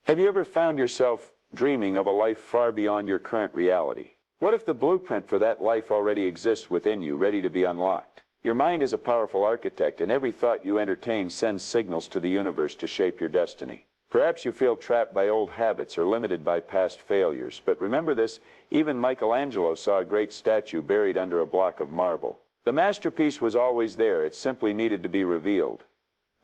Have you ever found yourself dreaming of a life far beyond your current reality? What if the blueprint for that life already exists within you, ready to be unlocked? Your mind is a powerful architect, and every thought you entertain sends signals to the universe to shape your destiny. Perhaps you feel trapped by old habits or limited by past failures, but remember this, even Michelangelo saw a great statue buried under a block of marble. The masterpiece was always there, it simply needed to be revealed.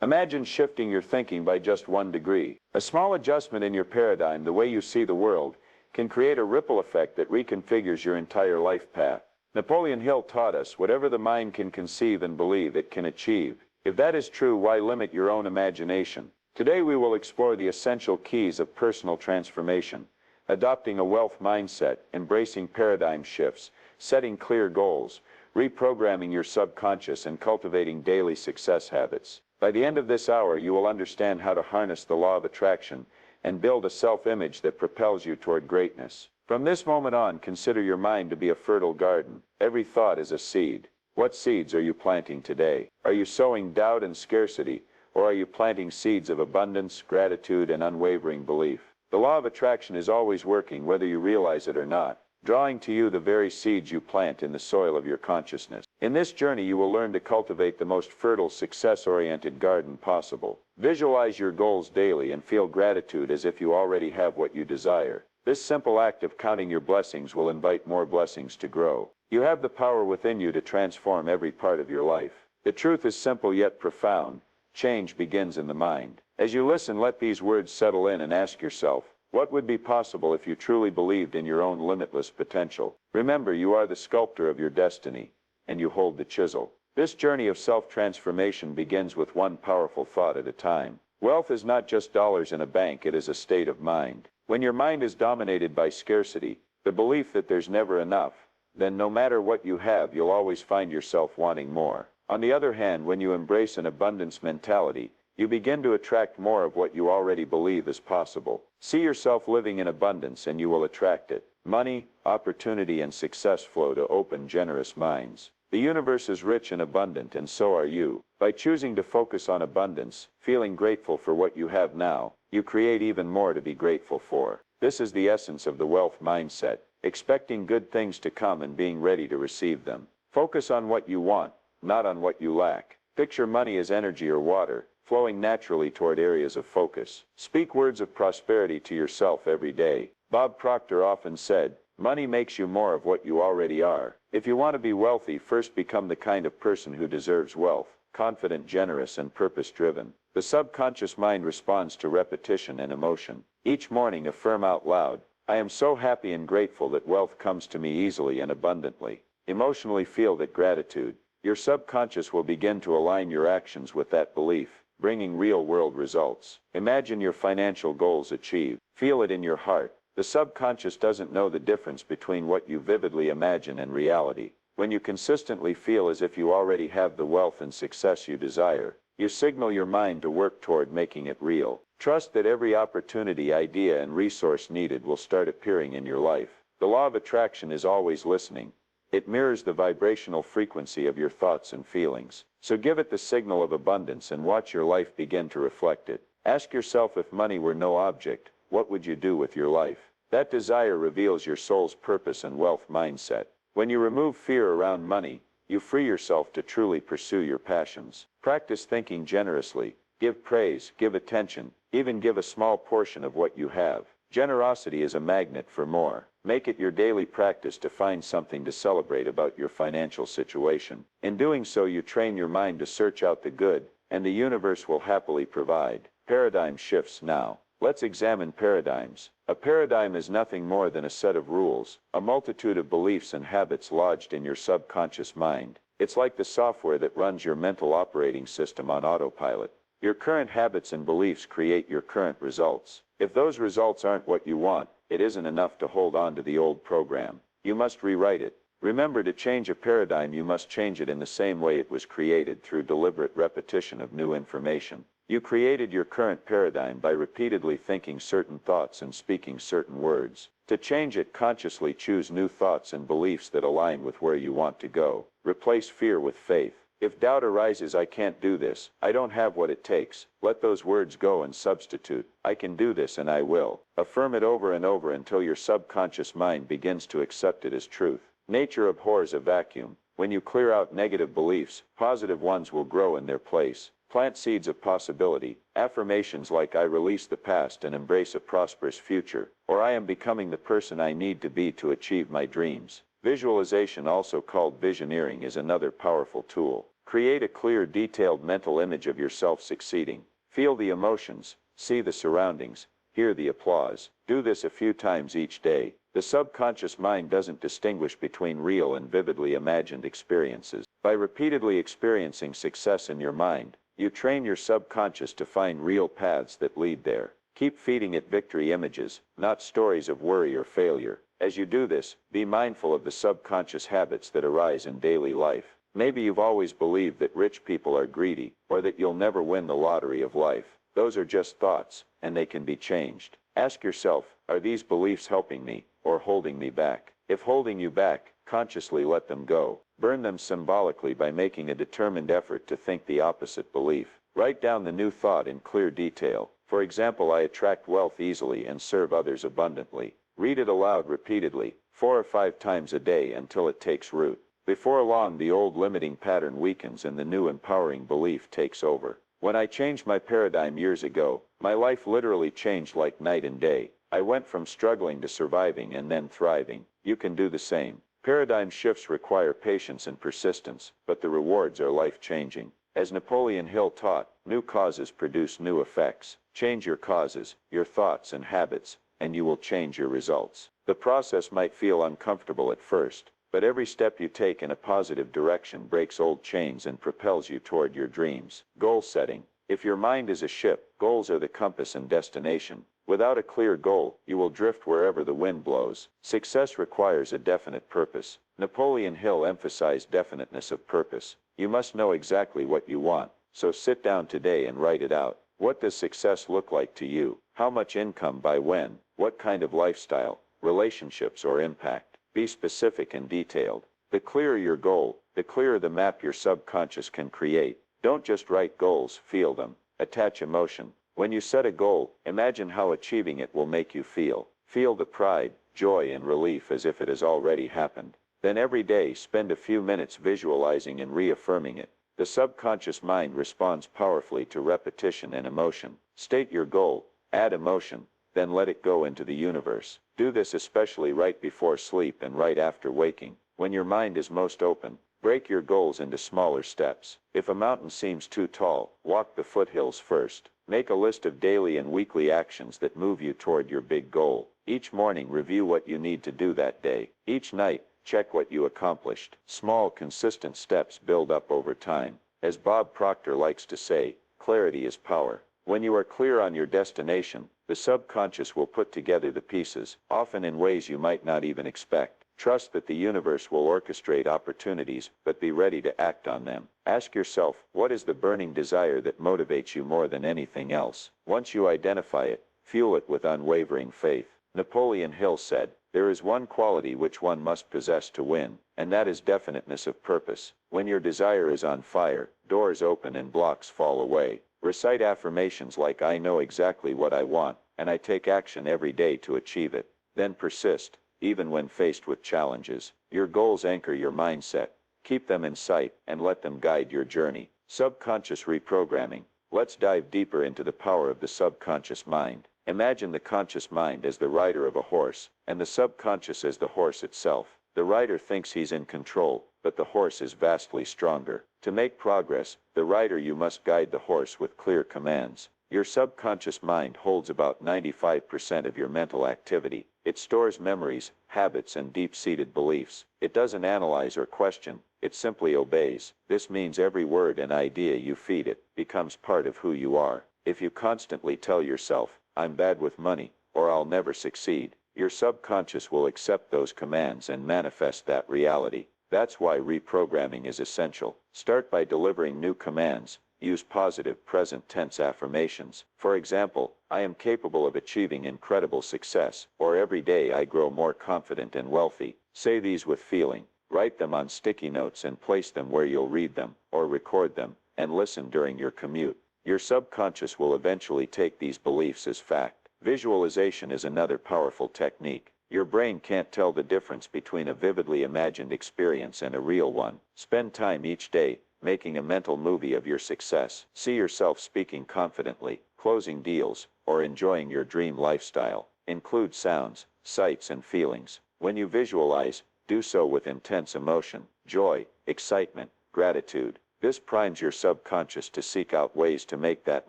Imagine shifting your thinking by just 1 degree. A small adjustment in your paradigm, the way you see the world, can create a ripple effect that reconfigures your entire life path. Napoleon Hill taught us, whatever the mind can conceive and believe, it can achieve. If that is true, why limit your own imagination? Today we will explore the essential keys of personal transformation, adopting a wealth mindset, embracing paradigm shifts, setting clear goals, reprogramming your subconscious, and cultivating daily success habits. By the end of this hour, you will understand how to harness the law of attraction and build a self-image that propels you toward greatness. From this moment on, consider your mind to be a fertile garden. Every thought is a seed. What seeds are you planting today? Are you sowing doubt and scarcity, or are you planting seeds of abundance, gratitude, and unwavering belief? The law of attraction is always working, whether you realize it or not, drawing to you the very seeds you plant in the soil of your consciousness. In this journey, you will learn to cultivate the most fertile, success-oriented garden possible. Visualize your goals daily and feel gratitude as if you already have what you desire. This simple act of counting your blessings will invite more blessings to grow. You have the power within you to transform every part of your life. The truth is simple yet profound. Change begins in the mind. As you listen, let these words settle in and ask yourself, what would be possible if you truly believed in your own limitless potential? Remember, you are the sculptor of your destiny, and you hold the chisel. This journey of self-transformation begins with one powerful thought at a time. Wealth is not just dollars in a bank, it is a state of mind. When your mind is dominated by scarcity, the belief that there's never enough, then no matter what you have, you'll always find yourself wanting more. On the other hand, when you embrace an abundance mentality, you begin to attract more of what you already believe is possible. See yourself living in abundance and you will attract it. Money, opportunity, and success flow to open, generous minds. The universe is rich and abundant, and so are you. By choosing to focus on abundance, feeling grateful for what you have now, you create even more to be grateful for. This is the essence of the wealth mindset, expecting good things to come and being ready to receive them. Focus on what you want, not on what you lack. Picture money as energy or water, flowing naturally toward areas of focus. Speak words of prosperity to yourself every day. Bob Proctor often said, money makes you more of what you already are. If you want to be wealthy, first become the kind of person who deserves wealth, confident, generous, and purpose-driven. The subconscious mind responds to repetition and emotion. Each morning affirm out loud, I am so happy and grateful that wealth comes to me easily and abundantly. Emotionally feel that gratitude. Your subconscious will begin to align your actions with that belief, bringing real-world results. Imagine your financial goals achieved. Feel it in your heart. The subconscious doesn't know the difference between what you vividly imagine and reality. When you consistently feel as if you already have the wealth and success you desire, you signal your mind to work toward making it real. Trust that every opportunity, idea, and resource needed will start appearing in your life. The law of attraction is always listening. It mirrors the vibrational frequency of your thoughts and feelings. So give it the signal of abundance and watch your life begin to reflect it. Ask yourself, if money were no object, what would you do with your life? That desire reveals your soul's purpose and wealth mindset. When you remove fear around money, you free yourself to truly pursue your passions. Practice thinking generously. Give praise, give attention, even give a small portion of what you have. Generosity is a magnet for more. Make it your daily practice to find something to celebrate about your financial situation. In doing so, you train your mind to search out the good, and the universe will happily provide. Paradigm shifts now. Let's examine paradigms. A paradigm is nothing more than a set of rules, a multitude of beliefs and habits lodged in your subconscious mind. It's like the software that runs your mental operating system on autopilot. Your current habits and beliefs create your current results. If those results aren't what you want, it isn't enough to hold on to the old program. You must rewrite it. Remember, to change a paradigm, you must change it in the same way it was created, through deliberate repetition of new information. You created your current paradigm by repeatedly thinking certain thoughts and speaking certain words. To change it, consciously choose new thoughts and beliefs that align with where you want to go. Replace fear with faith. If doubt arises, I can't do this, I don't have what it takes, let those words go and substitute, I can do this and I will. Affirm it over and over until your subconscious mind begins to accept it as truth. Nature abhors a vacuum. When you clear out negative beliefs, positive ones will grow in their place. Plant seeds of possibility. Affirmations like I release the past and embrace a prosperous future, or I am becoming the person I need to be to achieve my dreams. Visualization, also called visioneering, is another powerful tool. Create a clear, detailed mental image of yourself succeeding. Feel the emotions, see the surroundings, hear the applause. Do this a few times each day. The subconscious mind doesn't distinguish between real and vividly imagined experiences. By repeatedly experiencing success in your mind, you train your subconscious to find real paths that lead there. Keep feeding it victory images, not stories of worry or failure. As you do this, be mindful of the subconscious habits that arise in daily life. Maybe you've always believed that rich people are greedy, or that you'll never win the lottery of life. Those are just thoughts, and they can be changed. Ask yourself, are these beliefs helping me, or holding me back? If holding you back, consciously let them go. Burn them symbolically by making a determined effort to think the opposite belief. Write down the new thought in clear detail. For example, I attract wealth easily and serve others abundantly. Read it aloud repeatedly, 4 or 5 times a day until it takes root. Before long, the old limiting pattern weakens and the new empowering belief takes over. When I changed my paradigm years ago, my life literally changed like night and day. I went from struggling to surviving and then thriving. You can do the same. Paradigm shifts require patience and persistence, but the rewards are life-changing. As Napoleon Hill taught, new causes produce new effects. Change your causes, your thoughts and habits, and you will change your results. The process might feel uncomfortable at first, but every step you take in a positive direction breaks old chains and propels you toward your dreams. Goal setting. If your mind is a ship, goals are the compass and destination. Without a clear goal, you will drift wherever the wind blows. Success requires a definite purpose. Napoleon Hill emphasized definiteness of purpose. You must know exactly what you want, so sit down today and write it out. What does success look like to you? How much income by when? What kind of lifestyle, relationships or impact? Be specific and detailed. The clearer your goal, the clearer the map your subconscious can create. Don't just write goals, feel them. Attach emotion. When you set a goal, imagine how achieving it will make you feel. Feel the pride, joy and relief as if it has already happened. Then every day spend a few minutes visualizing and reaffirming it. The subconscious mind responds powerfully to repetition and emotion. State your goal, add emotion, then let it go into the universe. Do this especially right before sleep and right after waking, when your mind is most open. Break your goals into smaller steps. If a mountain seems too tall, walk the foothills first. Make a list of daily and weekly actions that move you toward your big goal. Each morning, review what you need to do that day. Each night, check what you accomplished. Small, consistent steps build up over time. As Bob Proctor likes to say, clarity is power. When you are clear on your destination, the subconscious will put together the pieces, often in ways you might not even expect. Trust that the universe will orchestrate opportunities, but be ready to act on them. Ask yourself, what is the burning desire that motivates you more than anything else? Once you identify it, fuel it with unwavering faith. Napoleon Hill said, there is one quality which one must possess to win, and that is definiteness of purpose. When your desire is on fire, doors open and blocks fall away. Recite affirmations like I know exactly what I want, and I take action every day to achieve it. Then persist, even when faced with challenges. Your goals anchor your mindset. Keep them in sight and let them guide your journey. Subconscious reprogramming. Let's dive deeper into the power of the subconscious mind. Imagine the conscious mind as the rider of a horse, and the subconscious as the horse itself. The rider thinks he's in control, but the horse is vastly stronger. To make progress, the rider you must guide the horse with clear commands. Your subconscious mind holds about 95% of your mental activity. It stores memories, habits, and deep-seated beliefs. It doesn't analyze or question, it simply obeys. This means every word and idea you feed it becomes part of who you are. If you constantly tell yourself, I'm bad with money, or I'll never succeed, your subconscious will accept those commands and manifest that reality. That's why reprogramming is essential. Start by delivering new commands. Use positive present tense affirmations. For example, I am capable of achieving incredible success, or every day I grow more confident and wealthy. Say these with feeling. Write them on sticky notes and place them where you'll read them, or record them, and listen during your commute. Your subconscious will eventually take these beliefs as fact. Visualization is another powerful technique. Your brain can't tell the difference between a vividly imagined experience and a real one. Spend time each day making a mental movie of your success. See yourself speaking confidently, closing deals, or enjoying your dream lifestyle. Include sounds, sights, and feelings. When you visualize, do so with intense emotion, joy, excitement, gratitude. This primes your subconscious to seek out ways to make that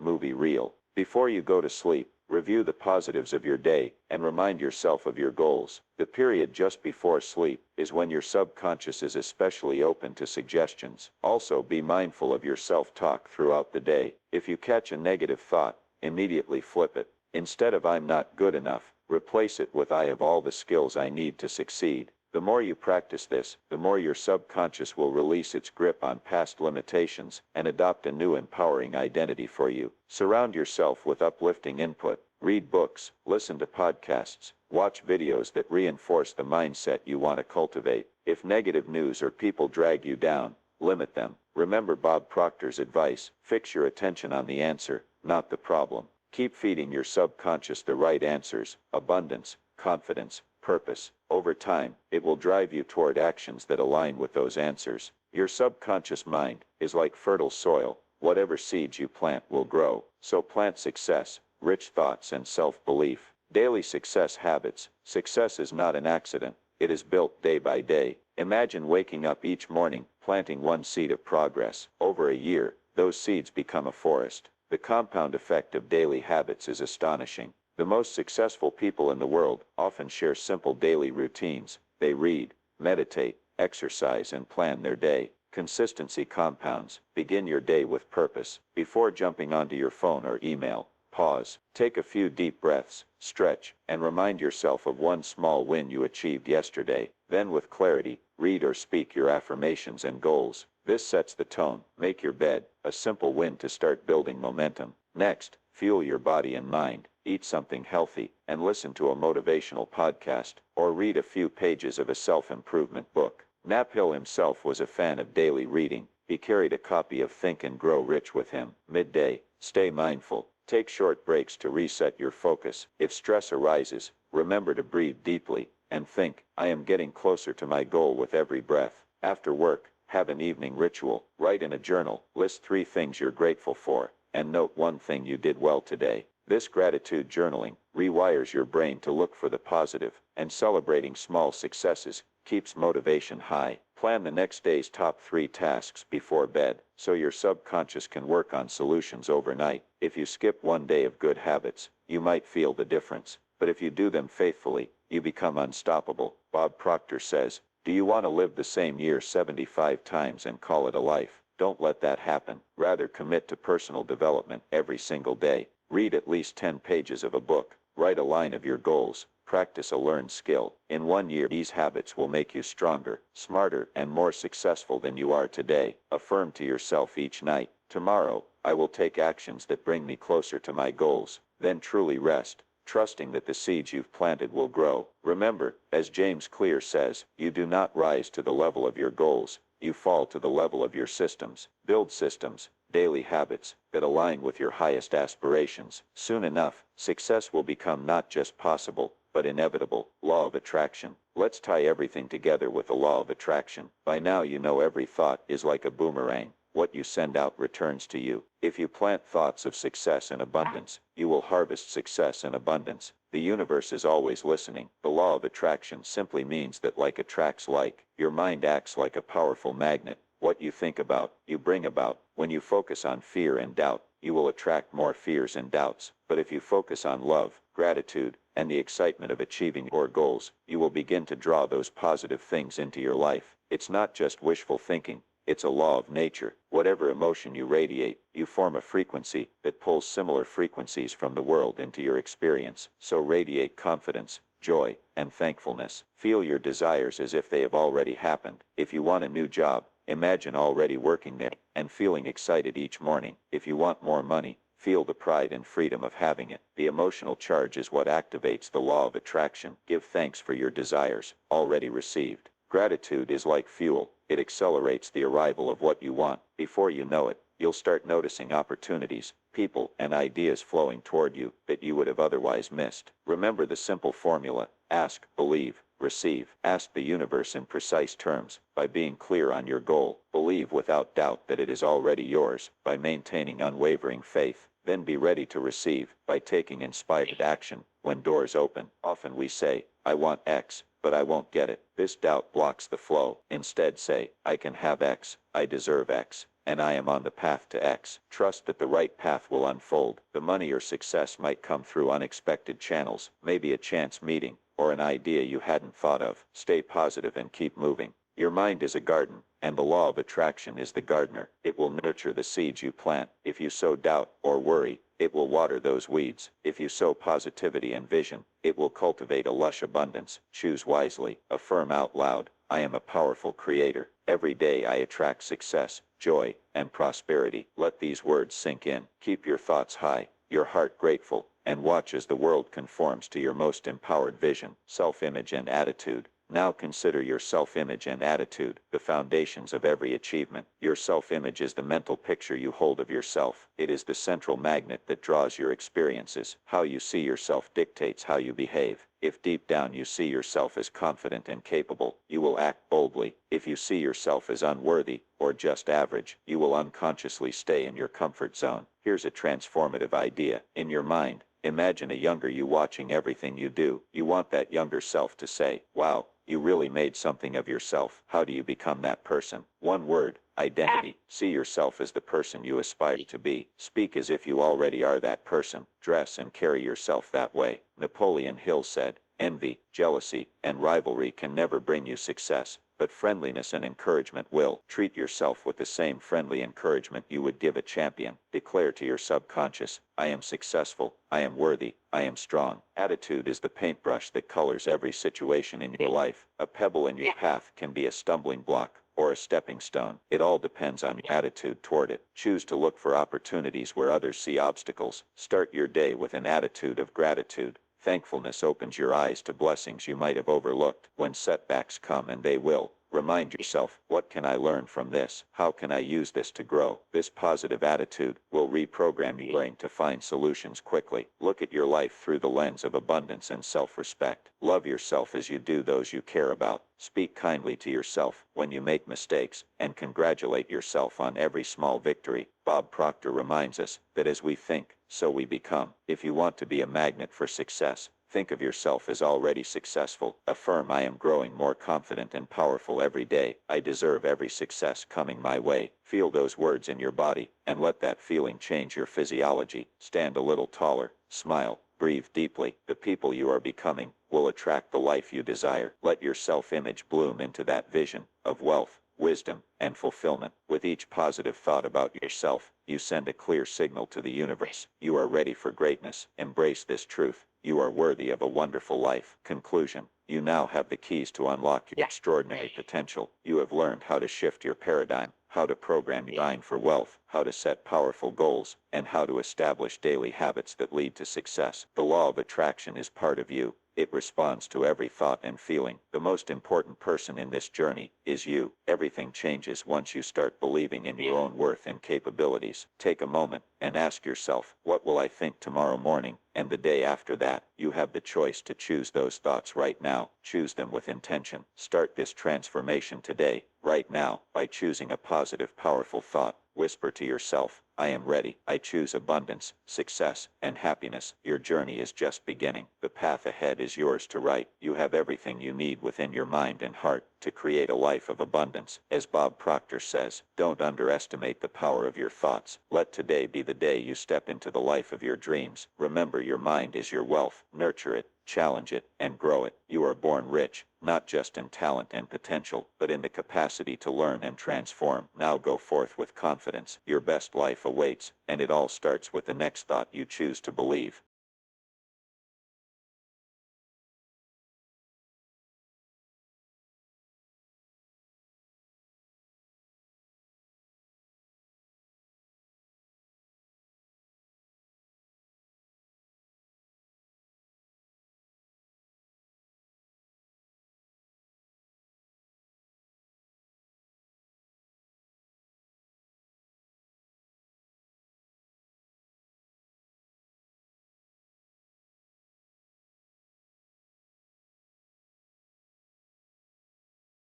movie real. Before you go to sleep, review the positives of your day and remind yourself of your goals. The period just before sleep is when your subconscious is especially open to suggestions. Also, be mindful of your self-talk throughout the day. If you catch a negative thought, immediately flip it. Instead of "I'm not good enough," replace it with "I have all the skills I need to succeed." The more you practice this, the more your subconscious will release its grip on past limitations and adopt a new empowering identity for you. Surround yourself with uplifting input. Read books, listen to podcasts, watch videos that reinforce the mindset you want to cultivate. If negative news or people drag you down, limit them. Remember Bob Proctor's advice: fix your attention on the answer, not the problem. Keep feeding your subconscious the right answers: abundance, confidence, purpose. Over time, it will drive you toward actions that align with those answers. Your subconscious mind is like fertile soil. Whatever seeds you plant will grow. So plant success, rich thoughts, and self-belief. Daily success habits. Success is not an accident. It is built day by day. Imagine waking up each morning, planting one seed of progress. Over a year, those seeds become a forest. The compound effect of daily habits is astonishing. The most successful people in the world often share simple daily routines. They read, meditate, exercise, and plan their day. Consistency compounds. Begin your day with purpose. Before jumping onto your phone or email, pause, take a few deep breaths, stretch, and remind yourself of one small win you achieved yesterday. Then, with clarity, read or speak your affirmations and goals. This sets the tone. Make your bed, a simple win to start building momentum. Next, fuel your body and mind. Eat something healthy, and listen to a motivational podcast, or read a few pages of a self-improvement book. Nap Hill himself was a fan of daily reading. He carried a copy of Think and Grow Rich with him. Midday, stay mindful. Take short breaks to reset your focus. If stress arises, remember to breathe deeply, and think, "I am getting closer to my goal with every breath." After work, have an evening ritual. Write in a journal. List 3 things you're grateful for, and note 1 thing you did well today. This gratitude journaling rewires your brain to look for the positive, and celebrating small successes keeps motivation high. Plan the next day's top 3 tasks before bed, so your subconscious can work on solutions overnight. If you skip one day of good habits, you might feel the difference. But if you do them faithfully, you become unstoppable. Bob Proctor says, "Do you want to live the same year 75 times and call it a life? Don't let that happen. Rather, commit to personal development every single day. Read at least 10 pages of a book. Write a line of your goals. Practice a learned skill. In 1 year, these habits will make you stronger, smarter, and more successful than you are today." Affirm to yourself each night, "Tomorrow, I will take actions that bring me closer to my goals." Then truly rest, trusting that the seeds you've planted will grow. Remember, as James Clear says, you do not rise to the level of your goals. You fall to the level of your systems. Build systems, daily habits, that align with your highest aspirations. Soon enough, success will become not just possible, but inevitable. Law of attraction. Let's tie everything together with the law of attraction. By now you know every thought is like a boomerang. What you send out returns to you. If you plant thoughts of success and abundance, you will harvest success and abundance. The universe is always listening. The law of attraction simply means that like attracts like. Your mind acts like a powerful magnet. What you think about, you bring about. When you focus on fear and doubt, you will attract more fears and doubts. But if you focus on love, gratitude, and the excitement of achieving your goals, you will begin to draw those positive things into your life. It's not just wishful thinking. It's a law of nature. Whatever emotion you radiate, you form a frequency that pulls similar frequencies from the world into your experience. So radiate confidence, joy, and thankfulness. Feel your desires as if they have already happened. If you want a new job, imagine already working there and feeling excited each morning. If you want more money, feel the pride and freedom of having it. The emotional charge is what activates the law of attraction. Give thanks for your desires, already received. Gratitude is like fuel. It accelerates the arrival of what you want. Before you know it, you'll start noticing opportunities, people, and ideas flowing toward you that you would have otherwise missed. Remember the simple formula: ask, believe, receive. Ask the universe in precise terms, by being clear on your goal. Believe without doubt that it is already yours, by maintaining unwavering faith. Then be ready to receive, by taking inspired action. When doors open, often we say, I want X, but I won't get it. This doubt blocks the flow. Instead say, I can have X, I deserve X, and I am on the path to X. Trust that the right path will unfold. The money or success might come through unexpected channels, maybe a chance meeting, or an idea you hadn't thought of. Stay positive and keep moving. Your mind is a garden, and the law of attraction is the gardener. It will nurture the seeds you plant. If you sow doubt or worry, it will water those weeds. If you sow positivity and vision, it will cultivate a lush abundance. Choose wisely. Affirm out loud, I am a powerful creator. Every day I attract success, joy, and prosperity. Let these words sink in. Keep your thoughts high, your heart grateful, and watch as the world conforms to your most empowered vision. Self-image and attitude. Now consider your self-image and attitude, the foundations of every achievement. Your self-image is the mental picture you hold of yourself. It is the central magnet that draws your experiences. How you see yourself dictates how you behave. If deep down you see yourself as confident and capable, you will act boldly. If you see yourself as unworthy, or just average, you will unconsciously stay in your comfort zone. Here's a transformative idea. In your mind, imagine a younger you watching everything you do. You want that younger self to say, wow, you really made something of yourself. How do you become that person? One word: identity. See yourself as the person you aspire to be. Speak as if you already are that person. Dress and carry yourself that way. Napoleon Hill said, envy, jealousy, and rivalry can never bring you success, but friendliness and encouragement will. Treat yourself with the same friendly encouragement you would give a champion. Declare to your subconscious, I am successful, I am worthy, I am strong. Attitude is the paintbrush that colors every situation in your life. A pebble in your path can be a stumbling block, or a stepping stone. It all depends on your attitude toward it. Choose to look for opportunities where others see obstacles. Start your day with an attitude of gratitude. Thankfulness opens your eyes to blessings you might have overlooked. When setbacks come, and they will, remind yourself, what can I learn from this? How can I use this to grow? This positive attitude will reprogram your brain to find solutions quickly. Look at your life through the lens of abundance and self-respect. Love yourself as you do those you care about. Speak kindly to yourself when you make mistakes, and congratulate yourself on every small victory. Bob Proctor reminds us that as we think, so we become. If you want to be a magnet for success, think of yourself as already successful. Affirm, I am growing more confident and powerful every day. I deserve every success coming my way. Feel those words in your body, and let that feeling change your physiology. Stand a little taller, smile, breathe deeply. The people you are becoming will attract the life you desire. Let your self-image bloom into that vision of wealth, wisdom, and fulfillment. With each positive thought about yourself, you send a clear signal to the universe. You are ready for greatness. Embrace this truth. You are worthy of a wonderful life. Conclusion. You now have the keys to unlock your extraordinary potential. You have learned how to shift your paradigm, how to program your mind for wealth, how to set powerful goals, and how to establish daily habits that lead to success. The law of attraction is part of you. It responds to every thought and feeling. The most important person in this journey is you. Everything changes once you start believing in your own worth and capabilities. Take a moment and ask yourself, what will I think tomorrow morning and the day after that? You have the choice to choose those thoughts right now. Choose them with intention. Start this transformation today, right now, by choosing a positive, powerful thought. Whisper to yourself, I am ready. I choose abundance, success, and happiness. Your journey is just beginning. The path ahead is yours to write. You have everything you need within your mind and heart to create a life of abundance. As Bob Proctor says, don't underestimate the power of your thoughts. Let today be the day you step into the life of your dreams. Remember, your mind is your wealth. Nurture it, challenge it, and grow it. You are born rich, not just in talent and potential, but in the capacity to learn and transform. Now go forth with confidence. Your best life awaits, and it all starts with the next thought you choose to believe.